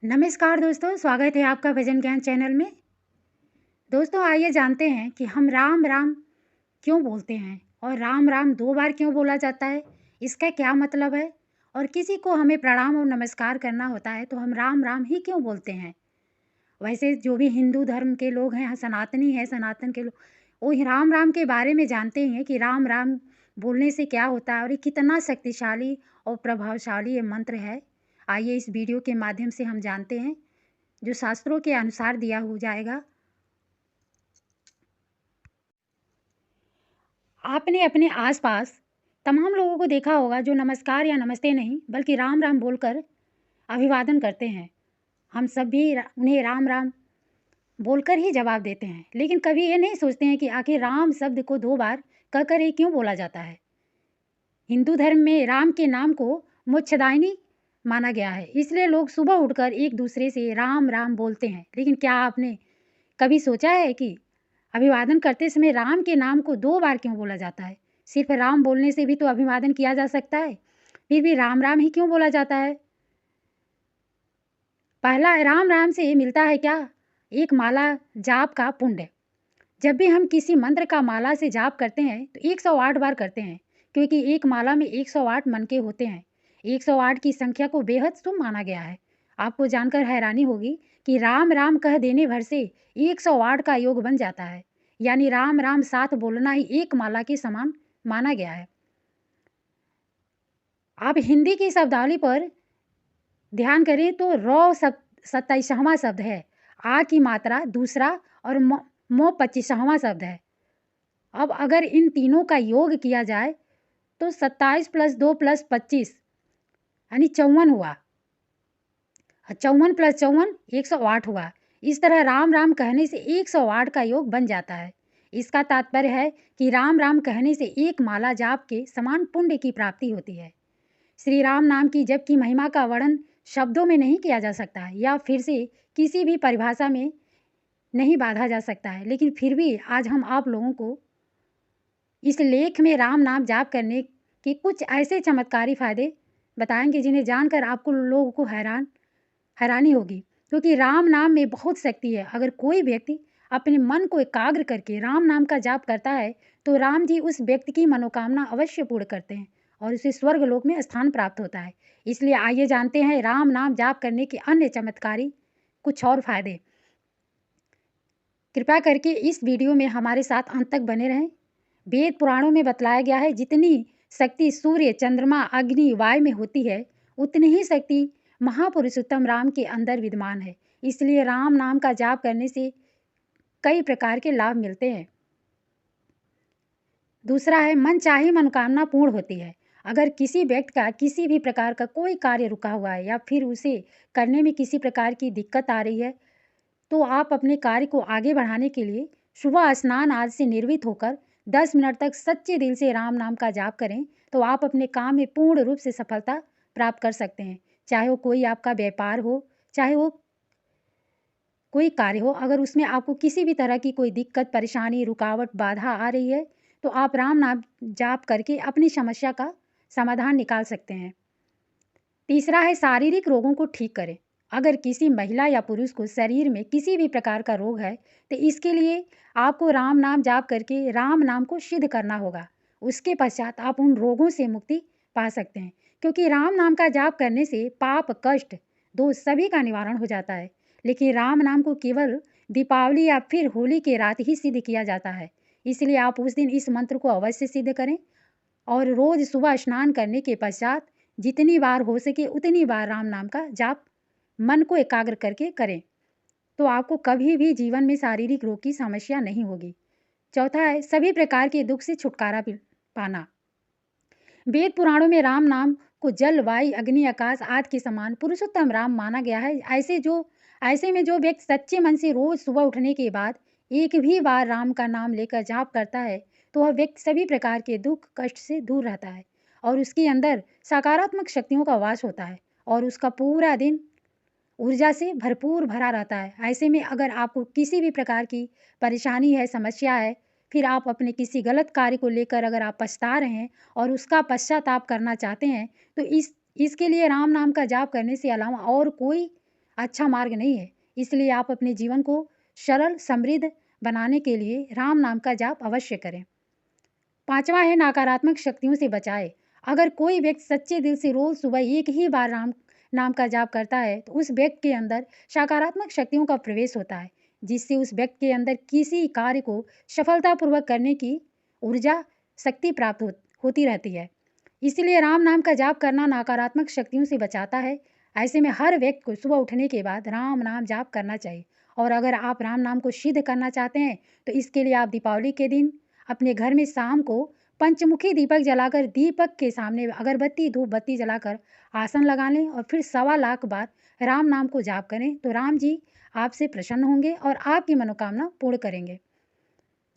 नमस्कार दोस्तों, स्वागत है आपका भजन ज्ञान चैनल में। दोस्तों आइए जानते हैं कि हम राम राम क्यों बोलते हैं और राम राम 2 बार क्यों बोला जाता है, इसका क्या मतलब है और किसी को हमें प्रणाम और नमस्कार करना होता है तो हम राम राम ही क्यों बोलते हैं। वैसे जो भी हिंदू धर्म के लोग हैं, सनातनी हैं, सनातन के लोग, वो राम राम के बारे में जानते ही हैं कि राम राम बोलने से क्या होता है और ये कितना शक्तिशाली और प्रभावशाली ये मंत्र है। आइए इस वीडियो के माध्यम से हम जानते हैं जो शास्त्रों के अनुसार दिया हो जाएगा। आपने अपने आसपास तमाम लोगों को देखा होगा जो नमस्कार या नमस्ते नहीं बल्कि राम राम बोलकर अभिवादन करते हैं। हम सब भी उन्हें राम राम बोलकर ही जवाब देते हैं, लेकिन कभी ये नहीं सोचते हैं कि आखिर राम शब्द को 2 बार कहकर ही क्यों बोला जाता है। हिंदू धर्म में राम के नाम को मोक्षदायिनी माना गया है, इसलिए लोग सुबह उठकर एक दूसरे से राम राम बोलते हैं। लेकिन क्या आपने कभी सोचा है कि अभिवादन करते समय राम के नाम को 2 बार क्यों बोला जाता है? सिर्फ राम बोलने से भी तो अभिवादन किया जा सकता है, फिर भी राम राम ही क्यों बोला जाता है? पहला, राम राम से मिलता है क्या? एक माला जाप का पुण्य। जब भी हम किसी मंत्र का माला से जाप करते हैं तो 108 बार करते हैं, क्योंकि एक माला में 108 मनके होते हैं। 108 की संख्या को बेहद शुभ माना गया है। आपको जानकर हैरानी होगी कि राम राम कह देने भर से 108 का योग बन जाता है, यानी राम राम साथ बोलना ही एक माला के समान माना गया है। आप हिंदी की शब्दावली पर ध्यान करें तो रौ 27वां शब्द है, आ की मात्रा दूसरा और मो 25वां शब्द है। अब अगर इन तीनों का योग किया जाए तो 27 + 2 + 25 यानी 54 हुआ। 54 + 54 108 हुआ। इस तरह राम राम कहने से 108 का योग बन जाता है। इसका तात्पर्य है कि राम राम कहने से एक माला जाप के समान पुण्य की प्राप्ति होती है। श्री राम नाम की जप की महिमा का वर्णन शब्दों में नहीं किया जा सकता है या फिर से किसी भी परिभाषा में नहीं बांधा जा सकता है, लेकिन फिर भी आज हम आप लोगों को इस लेख में राम नाम जाप करने के कुछ ऐसे चमत्कारी फायदे बताएंगे जिन्हें जानकर आपको लोगों को हैरानी होगी, क्योंकि राम नाम में बहुत शक्ति है। अगर कोई व्यक्ति अपने मन को एकाग्र करके राम नाम का जाप करता है तो राम जी उस व्यक्ति की मनोकामना अवश्य पूर्ण करते हैं और उसे स्वर्ग लोक में स्थान प्राप्त होता है। इसलिए आइए जानते हैं राम नाम जाप करने के अन्य चमत्कारी कुछ और फायदे। कृपया करके इस वीडियो में हमारे साथ अंत तक बने रहें। वेद पुराणों में बतलाया गया है जितनी शक्ति सूर्य, चंद्रमा, अग्नि, वायु में होती है, उतनी ही शक्ति महापुरुषोत्तम राम के अंदर विद्यमान है। इसलिए राम नाम का जाप करने से कई प्रकार के लाभ मिलते हैं। दूसरा है, मन चाही मनोकामना पूर्ण होती है। अगर किसी व्यक्ति का किसी भी प्रकार का कोई कार्य रुका हुआ है या फिर उसे करने में किसी प्रकार की दिक्कत आ रही है, तो आप अपने कार्य को आगे बढ़ाने के लिए सुबह स्नान आदि से निर्वित होकर 10 मिनट तक सच्चे दिल से राम नाम का जाप करें तो आप अपने काम में पूर्ण रूप से सफलता प्राप्त कर सकते हैं। चाहे वो कोई आपका व्यापार हो, चाहे वो कोई कार्य हो, अगर उसमें आपको किसी भी तरह की कोई दिक्कत, परेशानी, रुकावट, बाधा आ रही है तो आप राम नाम जाप करके अपनी समस्या का समाधान निकाल सकते हैं। तीसरा है, शारीरिक रोगों को ठीक करें। अगर किसी महिला या पुरुष को शरीर में किसी भी प्रकार का रोग है तो इसके लिए आपको राम नाम जाप करके राम नाम को सिद्ध करना होगा। उसके पश्चात आप उन रोगों से मुक्ति पा सकते हैं, क्योंकि राम नाम का जाप करने से पाप, कष्ट, दोष सभी का निवारण हो जाता है। लेकिन राम नाम को केवल दीपावली या फिर होली के रात ही सिद्ध किया जाता है। इसलिए आप उस दिन इस मंत्र को अवश्य सिद्ध करें और रोज़ सुबह स्नान करने के पश्चात जितनी बार हो सके उतनी बार राम नाम का जाप मन को एकाग्र करके करें, तो आपको कभी भी जीवन में शारीरिक रोग की समस्या नहीं होगी। चौथा है, सभी प्रकार के दुख से छुटकारा पाना। वेद पुराणों में राम नाम को जल, वायु, अग्नि, आकाश आदि के समान पुरुषोत्तम राम माना गया है। ऐसे में जो व्यक्ति सच्चे मन से रोज सुबह उठने के बाद एक भी बार राम का नाम लेकर जाप करता है तो वह व्यक्ति सभी प्रकार के दुख, कष्ट से दूर रहता है और उसके अंदर सकारात्मक शक्तियों का वास होता है और उसका पूरा दिन ऊर्जा से भरपूर भरा रहता है। ऐसे में अगर आपको किसी भी प्रकार की परेशानी है, समस्या है, फिर आप अपने किसी गलत कार्य को लेकर अगर आप पछता रहे हैं और उसका पश्चाताप करना चाहते हैं तो इसके लिए राम नाम का जाप करने से अलावा और कोई अच्छा मार्ग नहीं है। इसलिए आप अपने जीवन को सरल, समृद्ध बनाने के लिए राम नाम का जाप अवश्य करें। 5वां है नकारात्मक शक्तियों से बचाए। अगर कोई व्यक्ति सच्चे दिल से रोज़ सुबह एक ही बार राम नाम का जाप करता है, तो उस व्यक्ति के अंदर सकारात्मक शक्तियों का प्रवेश होता है, जिससे उस व्यक्ति के अंदर किसी कार्य को सफलतापूर्वक करने की ऊर्जा, शक्ति प्राप्त होती रहती है। इसीलिए राम नाम का जाप करना नकारात्मक शक्तियों से बचाता है। ऐसे में हर व्यक्ति को सुबह उठने के बाद राम नाम जाप करना चाहिए। और अगर आप राम नाम को सिद्ध करना चाहते हैं, तो इसके लिए आप दीपावली के दिन अपने घर में शाम को पंचमुखी दीपक जलाकर दीपक के सामने अगरबत्ती, धूप बत्ती जलाकर आसन लगा लें और फिर 1.25 बार राम नाम को जाप करें, तो राम जी आपसे प्रसन्न होंगे और आपकी मनोकामना पूर्ण करेंगे।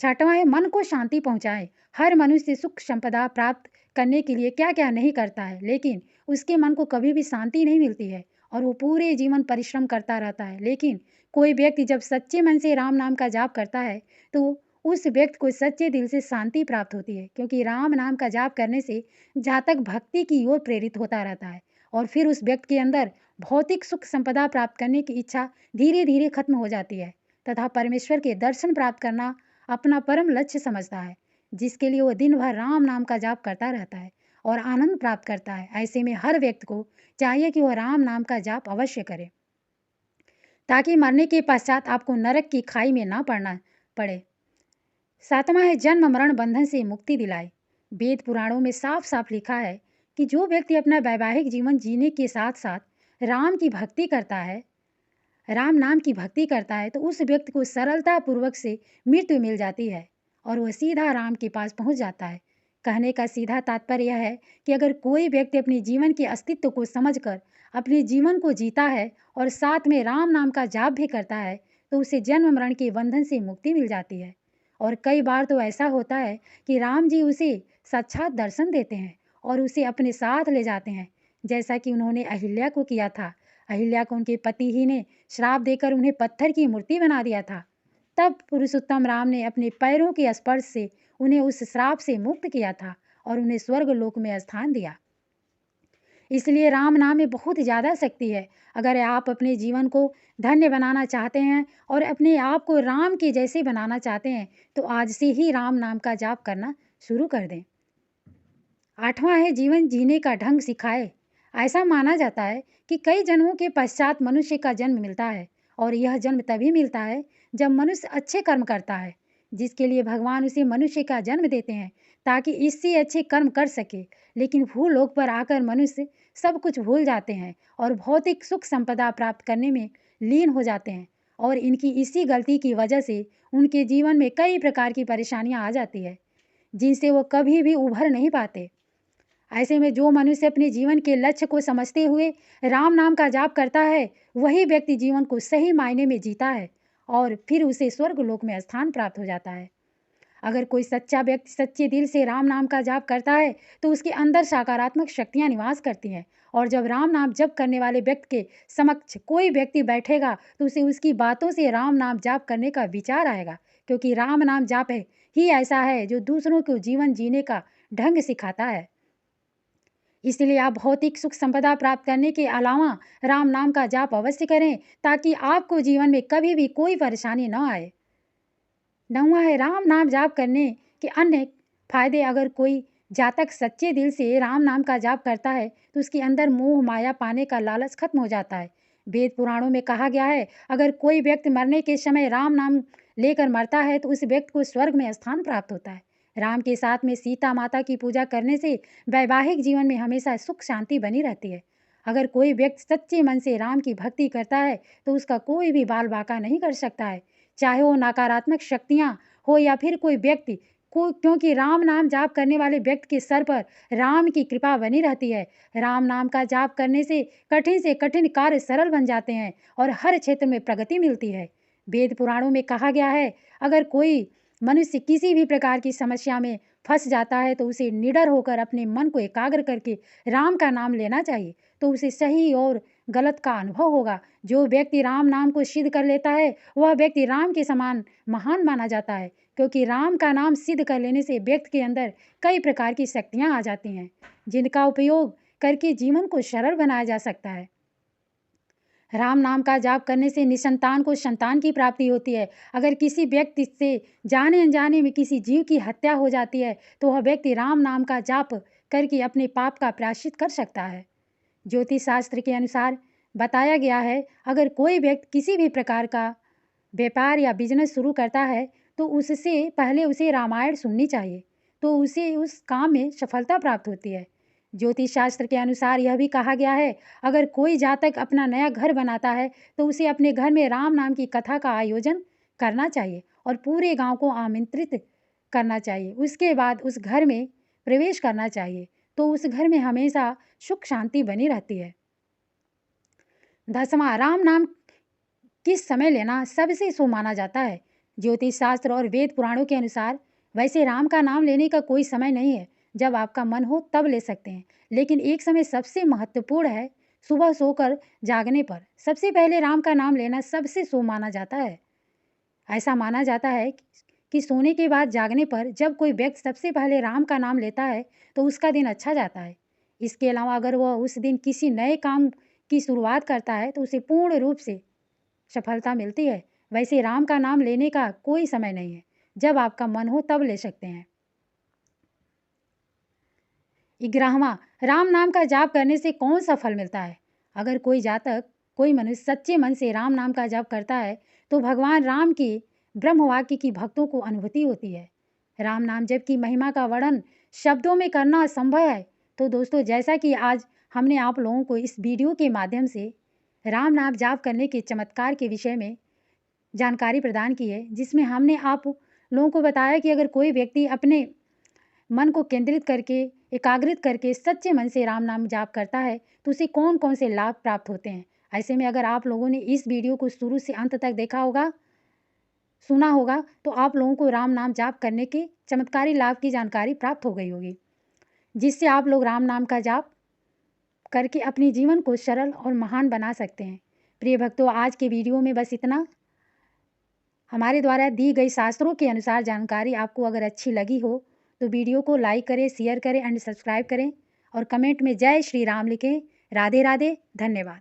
6वां है मन को शांति पहुँचाएँ। हर मनुष्य सुख संपदा प्राप्त करने के लिए क्या-क्या नहीं करता है, लेकिन उसके मन को कभी भी शांति नहीं मिलती है और वो पूरे जीवन परिश्रम करता रहता है। लेकिन कोई व्यक्ति जब सच्चे मन से राम नाम का जाप करता है, तो उस व्यक्ति को सच्चे दिल से शांति प्राप्त होती है, क्योंकि राम नाम का जाप करने से जातक भक्ति की ओर प्रेरित होता रहता है और फिर उस व्यक्ति के अंदर भौतिक सुख संपदा प्राप्त करने की इच्छा धीरे-धीरे खत्म हो जाती है तथा परमेश्वर के दर्शन प्राप्त करना अपना परम लक्ष्य समझता है, जिसके लिए वो दिन भर राम नाम का जाप करता रहता है और आनंद प्राप्त करता है। ऐसे में हर व्यक्ति को चाहिए कि वह राम नाम का जाप अवश्य करे, ताकि मरने के पश्चात आपको नरक की खाई में ना पड़ना पड़े। 7वां है जन्म मरण बंधन से मुक्ति दिलाए। वेद पुराणों में साफ-साफ लिखा है कि जो व्यक्ति अपना वैवाहिक जीवन जीने के साथ-साथ राम की भक्ति करता है, राम नाम की भक्ति करता है, तो उस व्यक्ति को सरलतापूर्वक से मृत्यु मिल जाती है और वह सीधा राम के पास पहुंच जाता है। कहने का सीधा तात्पर्य यह है कि अगर कोई व्यक्ति अपने जीवन के अस्तित्व को समझकर अपने जीवन को जीता है और साथ में राम नाम का जाप भी करता है, तो उसे जन्म मरण के बंधन से मुक्ति मिल जाती है। और कई बार तो ऐसा होता है कि राम जी उसे साक्षात दर्शन देते हैं और उसे अपने साथ ले जाते हैं, जैसा कि उन्होंने अहिल्या को किया था। अहिल्या को उनके पति ही ने श्राप देकर उन्हें पत्थर की मूर्ति बना दिया था। तब पुरुषोत्तम राम ने अपने पैरों के स्पर्श से उन्हें उस श्राप से मुक्त किया था और उन्हें स्वर्ग लोक में स्थान दिया। इसलिए राम नाम में बहुत ज़्यादा शक्ति है। अगर आप अपने जीवन को धन्य बनाना चाहते हैं और अपने आप को राम के जैसे बनाना चाहते हैं, तो आज से ही राम नाम का जाप करना शुरू कर दें। 8वां है जीवन जीने का ढंग सिखाए। ऐसा माना जाता है कि कई जन्मों के पश्चात मनुष्य का जन्म मिलता है और यह जन्म तभी मिलता है जब मनुष्य अच्छे कर्म करता है, जिसके लिए भगवान उसे मनुष्य का जन्म देते हैं ताकि इससे अच्छे कर्म कर सके। लेकिन भूलोक पर आकर मनुष्य सब कुछ भूल जाते हैं और भौतिक सुख संपदा प्राप्त करने में लीन हो जाते हैं और इनकी इसी गलती की वजह से उनके जीवन में कई प्रकार की परेशानियां आ जाती है, जिनसे वो कभी भी उभर नहीं पाते। ऐसे में जो मनुष्य अपने जीवन के लक्ष्य को समझते हुए राम नाम का जाप करता है, वही व्यक्ति जीवन को सही मायने में जीता है और फिर उसे स्वर्ग लोक में स्थान प्राप्त हो जाता है। अगर कोई सच्चा व्यक्ति सच्चे दिल से राम नाम का जाप करता है, तो उसके अंदर सकारात्मक शक्तियां निवास करती हैं और जब राम नाम जप करने वाले व्यक्ति के समक्ष कोई व्यक्ति बैठेगा, तो उसे उसकी बातों से राम नाम जाप करने का विचार आएगा, क्योंकि राम नाम जाप है ही ऐसा है जो दूसरों को जीवन जीने का ढंग सिखाता है। इसलिए आप भौतिक सुख संपदा प्राप्त करने के अलावा राम नाम का जाप अवश्य करें, ताकि आपको जीवन में कभी भी कोई परेशानी न आए। 9वां है राम नाम जाप करने के अन्य फायदे। अगर कोई जातक सच्चे दिल से राम नाम का जाप करता है, तो उसके अंदर मोह माया पाने का लालच खत्म हो जाता है। वेद पुराणों में कहा गया है, अगर कोई व्यक्ति मरने के समय राम नाम लेकर मरता है, तो उस व्यक्ति को स्वर्ग में स्थान प्राप्त होता है। राम के साथ में सीता माता की पूजा करने से वैवाहिक जीवन में हमेशा सुख शांति बनी रहती है। अगर कोई व्यक्ति सच्चे मन से राम की भक्ति करता है, तो उसका कोई भी बाल बाका नहीं कर सकता है, चाहे वो नकारात्मक शक्तियाँ हो या फिर कोई व्यक्ति को, क्योंकि राम नाम जाप करने वाले व्यक्ति के सर पर राम की कृपा बनी रहती है। राम नाम का जाप करने से कठिन कार्य सरल बन जाते हैं और हर क्षेत्र में प्रगति मिलती है। वेद पुराणों में कहा गया है, अगर कोई मनुष्य किसी भी प्रकार की समस्या में फंस जाता है, तो उसे निडर होकर अपने मन को एकाग्र करके राम का नाम लेना चाहिए, तो उसे सही और गलत का अनुभव होगा। जो व्यक्ति राम नाम को सिद्ध कर लेता है, वह व्यक्ति राम के समान महान माना जाता है, क्योंकि राम का नाम सिद्ध कर लेने से व्यक्ति के अंदर कई प्रकार की शक्तियाँ आ जाती हैं, जिनका उपयोग करके जीवन को सरल बनाया जा सकता है। राम नाम का जाप करने से निसंतान को संतान की प्राप्ति होती है। अगर किसी व्यक्ति से जाने अनजाने में किसी जीव की हत्या हो जाती है, तो वह व्यक्ति राम नाम का जाप करके अपने पाप का प्रायश्चित कर सकता है। ज्योतिष शास्त्र के अनुसार बताया गया है, अगर कोई व्यक्ति किसी भी प्रकार का व्यापार या बिजनेस शुरू करता है, तो उससे पहले उसे रामायण सुननी चाहिए, तो उसे उस काम में सफलता प्राप्त होती है। ज्योतिष शास्त्र के अनुसार यह भी कहा गया है, अगर कोई जातक अपना नया घर बनाता है, तो उसे अपने घर में राम नाम की कथा का आयोजन करना चाहिए और पूरे गांव को आमंत्रित करना चाहिए। उसके बाद उस घर में प्रवेश करना चाहिए, तो उस घर में हमेशा सुख शांति बनी रहती है। 10वां, राम नाम किस समय लेना सबसे शुभ माना जाता है। ज्योतिष शास्त्र और वेद पुराणों के अनुसार वैसे राम का नाम लेने का कोई समय नहीं है, जब आपका मन हो तब ले सकते हैं, लेकिन एक समय सबसे महत्वपूर्ण है, सुबह सोकर जागने पर सबसे पहले राम का नाम लेना सबसे शुभ माना जाता है। ऐसा माना जाता है कि सोने के बाद जागने पर जब कोई व्यक्ति सबसे पहले राम का नाम लेता है, तो उसका दिन अच्छा जाता है। इसके अलावा अगर वह उस दिन किसी नए काम की शुरुआत करता है, तो उसे पूर्ण रूप से सफलता मिलती है। वैसे राम का नाम लेने का कोई समय नहीं है, जब आपका मन हो तब ले सकते हैं। 11वां, राम नाम का जाप करने से कौन सा फल मिलता है। अगर कोई जातक, कोई मनुष्य सच्चे मन से राम नाम का जाप करता है, तो भगवान राम के ब्रह्म वाक्य की भक्तों को अनुभूति होती है। राम नाम जप की महिमा का वर्णन शब्दों में करना असंभव है। तो दोस्तों, जैसा कि आज हमने आप लोगों को इस वीडियो के माध्यम से राम नाम जाप करने के चमत्कार के विषय में जानकारी प्रदान की है, जिसमें हमने आप लोगों को बताया कि अगर कोई व्यक्ति अपने मन को केंद्रित करके, एकाग्रित करके सच्चे मन से राम नाम जाप करता है, तो उसे कौन-कौन से लाभ प्राप्त होते हैं। ऐसे में अगर आप लोगों ने इस वीडियो को शुरू से अंत तक देखा होगा, सुना होगा, तो आप लोगों को राम नाम जाप करने के चमत्कारी लाभ की जानकारी प्राप्त हो गई होगी, जिससे आप लोग राम नाम का जाप करके अपने जीवन को सरल और महान बना सकते हैं। प्रिय भक्तों, आज के वीडियो में बस इतना। हमारे द्वारा दी गई शास्त्रों के अनुसार जानकारी आपको अगर अच्छी लगी हो, तो वीडियो को लाइक करें, शेयर करें एंड सब्सक्राइब करें और कमेंट में जय श्री राम लिखें। राधे राधे, धन्यवाद।